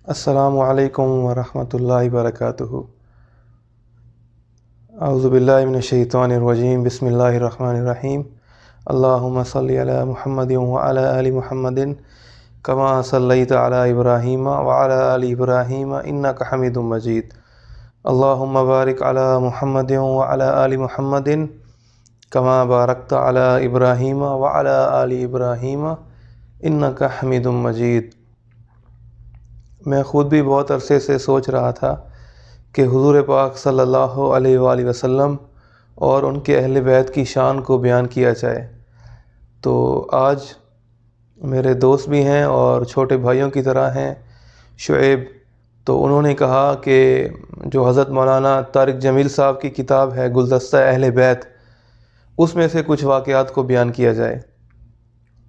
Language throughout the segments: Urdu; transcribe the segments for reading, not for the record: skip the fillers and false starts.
السلام علیکم ورحمۃ اللہ وبرکاتہ۔ اعوذ باللہ من الشیطان الرجیم، بسم اللہ الرحمن الرحیم۔ اللہم صلی علی محمد وعلی آل محمد کما صلیت علی ابراہیم وعلی آل ابراہیم انک حمید مجید۔ اللہم بارک علی محمد وعلی آل محمد کما بارکت علی ابراہیم وعلی آل ابراہیم انک حمید مجید۔ میں خود بھی بہت عرصے سے سوچ رہا تھا کہ حضور پاک صلی اللہ علیہ وآلہ وسلم اور ان کے اہل بیت کی شان کو بیان کیا جائے، تو آج میرے دوست بھی ہیں اور چھوٹے بھائیوں کی طرح ہیں شعیب، تو انہوں نے کہا کہ جو حضرت مولانا طارق جمیل صاحب کی کتاب ہے گلدستہ اہل بیت، اس میں سے کچھ واقعات کو بیان کیا جائے۔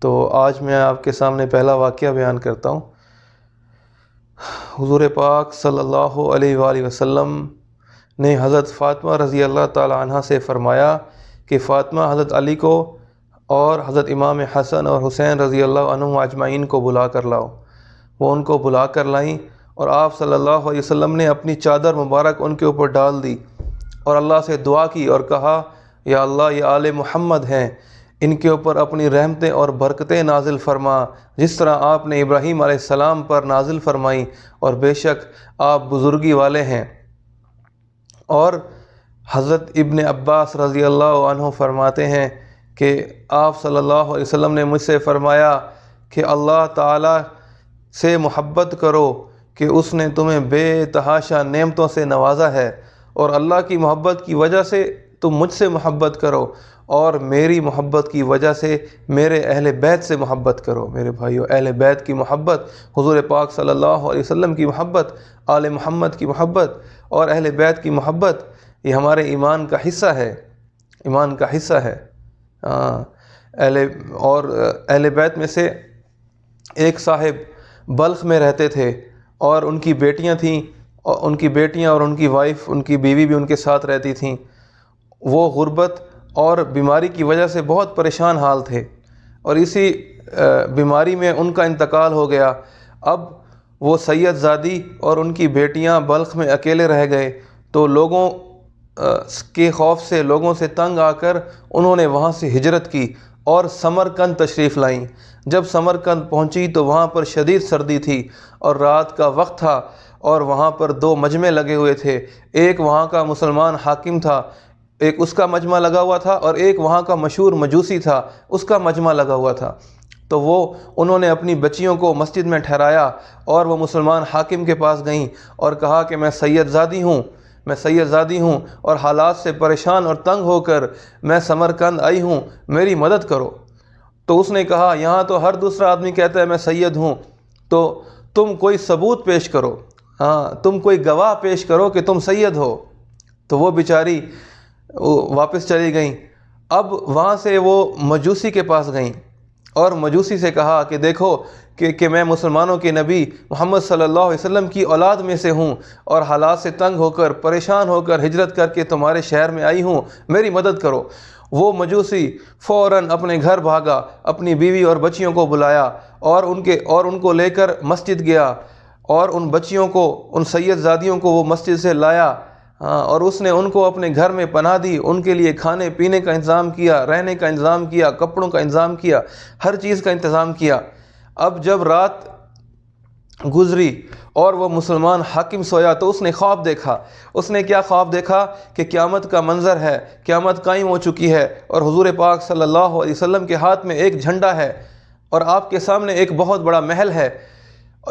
تو آج میں آپ کے سامنے پہلا واقعہ بیان کرتا ہوں۔ حضور پاک صلی اللہ علیہ وآلہ وسلم نے حضرت فاطمہ رضی اللہ تعالی عنہ سے فرمایا کہ فاطمہ حضرت علی کو اور حضرت امام حسن اور حسین رضی اللہ عنہم اجمعین کو بلا کر لاؤ۔ وہ ان کو بلا کر لائیں اور آپ صلی اللہ علیہ وسلم نے اپنی چادر مبارک ان کے اوپر ڈال دی اور اللہ سے دعا کی اور کہا، یا اللہ یہ آل محمد ہیں، ان کے اوپر اپنی رحمتیں اور برکتیں نازل فرما، جس طرح آپ نے ابراہیم علیہ السلام پر نازل فرمائیں، اور بے شک آپ بزرگی والے ہیں۔ اور حضرت ابن عباس رضی اللہ عنہ فرماتے ہیں کہ آپ صلی اللہ علیہ وسلم نے مجھ سے فرمایا کہ اللہ تعالی سے محبت کرو کہ اس نے تمہیں بے تحاشا نعمتوں سے نوازا ہے، اور اللہ کی محبت کی وجہ سے تم مجھ سے محبت کرو، اور میری محبت کی وجہ سے میرے اہل بیت سے محبت کرو۔ میرے بھائیو، اہل بیت کی محبت، حضور پاک صلی اللہ علیہ وسلم کی محبت، آل محمد کی محبت اور اہل بیت کی محبت، یہ ہمارے ایمان کا حصہ ہے، ایمان کا حصہ ہے۔ اہل بیت میں سے ایک صاحب بلخ میں رہتے تھے، اور ان کی بیٹیاں تھیں، ان کی بیٹیاں اور ان کی وائف، ان کی بیوی بھی ان کے ساتھ رہتی تھیں۔ وہ غربت اور بیماری کی وجہ سے بہت پریشان حال تھے، اور اسی بیماری میں ان کا انتقال ہو گیا۔ اب وہ سید زادی اور ان کی بیٹیاں بلخ میں اکیلے رہ گئے، تو لوگوں کے خوف سے، لوگوں سے تنگ آ کر انہوں نے وہاں سے ہجرت کی اور سمرقند تشریف لائیں۔ جب سمرقند پہنچی تو وہاں پر شدید سردی تھی اور رات کا وقت تھا، اور وہاں پر دو مجمع لگے ہوئے تھے، ایک وہاں کا مسلمان حاکم تھا، ایک اس کا مجمع لگا ہوا تھا، اور ایک وہاں کا مشہور مجوسی تھا، اس کا مجمع لگا ہوا تھا۔ تو انہوں نے اپنی بچیوں کو مسجد میں ٹھہرایا، اور وہ مسلمان حاکم کے پاس گئیں اور کہا کہ میں سید زادی ہوں اور حالات سے پریشان اور تنگ ہو کر میں سمرقند آئی ہوں، میری مدد کرو۔ تو اس نے کہا، یہاں تو ہر دوسرا آدمی کہتا ہے میں سید ہوں، تو تم کوئی ثبوت پیش کرو، تم کوئی گواہ پیش کرو کہ تم سید ہو۔ تو وہ بیچاری واپس چلی گئیں۔ اب وہاں سے وہ مجوسی کے پاس گئیں اور مجوسی سے کہا کہ دیکھو کہ میں مسلمانوں کے نبی محمد صلی اللہ علیہ وسلم کی اولاد میں سے ہوں، اور حالات سے تنگ ہو کر، پریشان ہو کر ہجرت کر کے تمہارے شہر میں آئی ہوں، میری مدد کرو۔ وہ مجوسی فوراً اپنے گھر بھاگا، اپنی بیوی اور بچیوں کو بلایا، اور ان کو لے کر مسجد گیا، اور ان بچیوں کو، ان سید زادیوں کو وہ مسجد سے لایا، اور اس نے ان کو اپنے گھر میں پناہ دی، ان کے لیے کھانے پینے کا انتظام کیا، رہنے کا انتظام کیا، کپڑوں کا انتظام کیا، ہر چیز کا انتظام کیا۔ اب جب رات گزری اور وہ مسلمان حاکم سویا تو اس نے خواب دیکھا۔ اس نے کیا خواب دیکھا کہ قیامت کا منظر ہے، قیامت قائم ہو چکی ہے، اور حضور پاک صلی اللہ علیہ وسلم کے ہاتھ میں ایک جھنڈا ہے، اور آپ کے سامنے ایک بہت بڑا محل ہے۔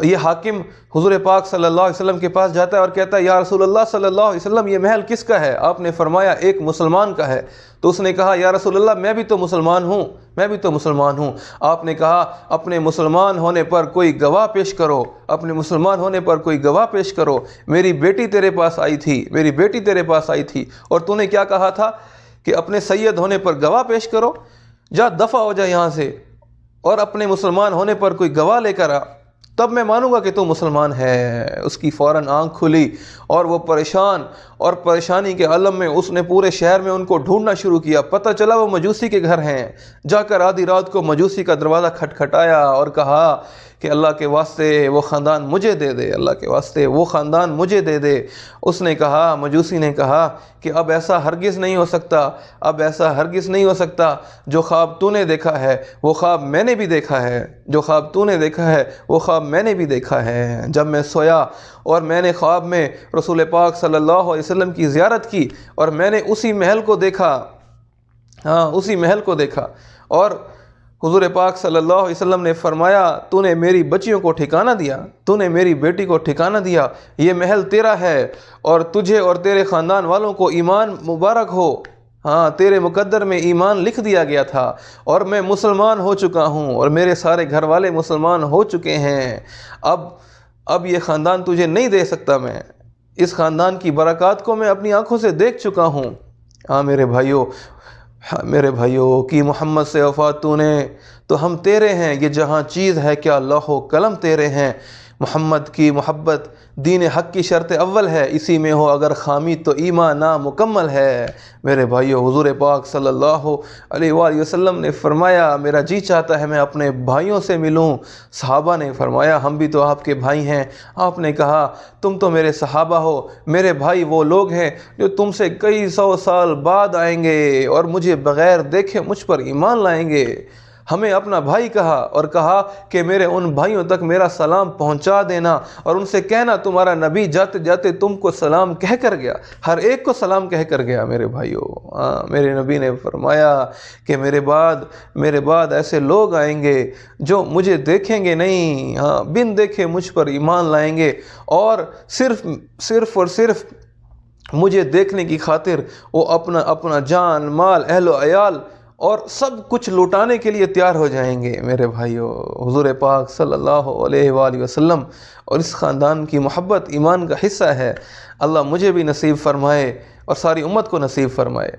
یہ حاکم حضور پاک صلی اللہ علیہ وسلم کے پاس جاتا ہے اور کہتا ہے، یا رسول اللہ صلی اللہ علیہ وسلم، یہ محل کس کا ہے؟ آپ نے فرمایا ایک مسلمان کا ہے۔ تو اس نے کہا، یا رسول اللہ میں بھی تو مسلمان ہوں۔ آپ نے کہا، اپنے مسلمان ہونے پر کوئی گواہ پیش کرو، میری بیٹی تیرے پاس آئی تھی، اور تو نے کیا کہا تھا کہ اپنے سید ہونے پر گواہ پیش کرو؟ جا دفع ہو جا یہاں سے، اور اپنے مسلمان ہونے پر کوئی گواہ لے کر آ۔ تب میں مانوں گا کہ تو مسلمان ہے۔ اس کی فوراً آنکھ کھلی اور وہ پریشان اور پریشانی کے عالم میں اس نے پورے شہر میں ان کو ڈھونڈنا شروع کیا۔ پتہ چلا وہ مجوسی کے گھر ہیں۔ جا کر آدھی رات کو مجوسی کا دروازہ کھٹکھٹایا اور کہا کہ اللہ کے واسطے وہ خاندان مجھے دے دے، اللہ کے واسطے وہ خاندان مجھے دے دے۔ اس نے کہا، مجوسی نے کہا کہ اب ایسا ہرگز نہیں ہو سکتا، اب ایسا ہرگز نہیں ہو سکتا۔ جو خواب تو نے دیکھا ہے وہ خواب میں نے بھی دیکھا ہے، جو خواب تو نے دیکھا ہے وہ خواب میں نے بھی دیکھا ہے۔ جب میں سویا اور میں نے خواب میں رسول پاک صلی اللہ علیہ وسلم کی زیارت کی اور میں نے اسی محل کو دیکھا، اسی محل کو دیکھا، اور حضور پاک صلی اللہ علیہ وسلم نے فرمایا تو نے میری بچیوں کو ٹھکانہ دیا، تو نے میری بیٹی کو ٹھکانہ دیا، یہ محل تیرا ہے اور تجھے اور تیرے خاندان والوں کو ایمان مبارک ہو۔ تیرے مقدر میں ایمان لکھ دیا گیا تھا اور میں مسلمان ہو چکا ہوں اور میرے سارے گھر والے مسلمان ہو چکے ہیں۔ اب یہ خاندان تجھے نہیں دے سکتا، میں اس خاندان کی برکات کو میں اپنی آنکھوں سے دیکھ چکا ہوں۔ میرے بھائیوں کی محمد سے وفات تو نے تو ہم تیرے ہیں، یہ جہاں چیز ہے کیا لوح و قلم تیرے ہیں۔ محمد کی محبت دین حق کی شرط اول ہے، اسی میں ہو اگر خامی تو ایمان نامکمل ہے۔ میرے بھائیوں، حضور پاک صلی اللہ علیہ وآلہ وسلم نے فرمایا میرا جی چاہتا ہے میں اپنے بھائیوں سے ملوں۔ صحابہ نے فرمایا ہم بھی تو آپ کے بھائی ہیں۔ آپ نے کہا تم تو میرے صحابہ ہو، میرے بھائی وہ لوگ ہیں جو تم سے کئی سو سال بعد آئیں گے اور مجھے بغیر دیکھے مجھ پر ایمان لائیں گے۔ ہمیں اپنا بھائی کہا اور کہا کہ میرے ان بھائیوں تک میرا سلام پہنچا دینا اور ان سے کہنا تمہارا نبی جاتے جاتے تم کو سلام کہہ کر گیا، ہر ایک کو سلام کہہ کر گیا۔ میرے بھائیوں، میرے نبی نے فرمایا کہ میرے بعد ایسے لوگ آئیں گے جو مجھے دیکھیں گے نہیں، بن دیکھے مجھ پر ایمان لائیں گے اور صرف مجھے دیکھنے کی خاطر وہ اپنا جان مال اہل و عیال اور سب کچھ لوٹانے کے لیے تیار ہو جائیں گے۔ میرے بھائیوں، حضور پاک صلی اللہ علیہ وآلہ وسلم اور اس خاندان کی محبت ایمان کا حصہ ہے۔ اللہ مجھے بھی نصیب فرمائے اور ساری امت کو نصیب فرمائے۔